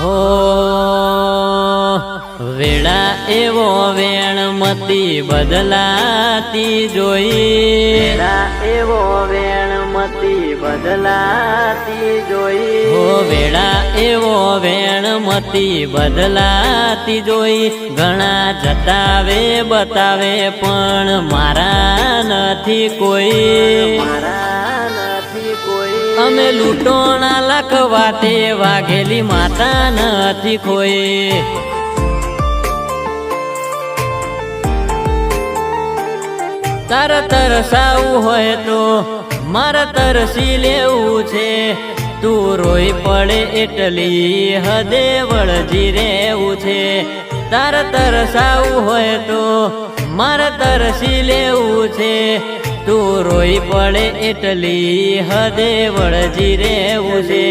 હો વેળા એવો વેણ મતી બદલાતી જોઈ, વેળા એવો વેણ મતી બદલાતી જોઈ, હો વેળા એવો વેણ મતી બદલાતી જોઈ. ઘણા જતાવે બતાવે પણ મારા નથી કોઈ, મારા નથી કોઈ. અમે લૂંટોણા લાખ વાટે વાઘેલી માતા નથી કોઈ. તારે તરસાવું હોય તો મારે તરસી લેવું છે. તું રોઈ પડે એટલી હદે વળજી રહેવું છે. તારે તરસાવું હોય તો મારે તરસી લેવું છે. તું રોઈ પડે એટલી હદે વળજી રહેવું છે.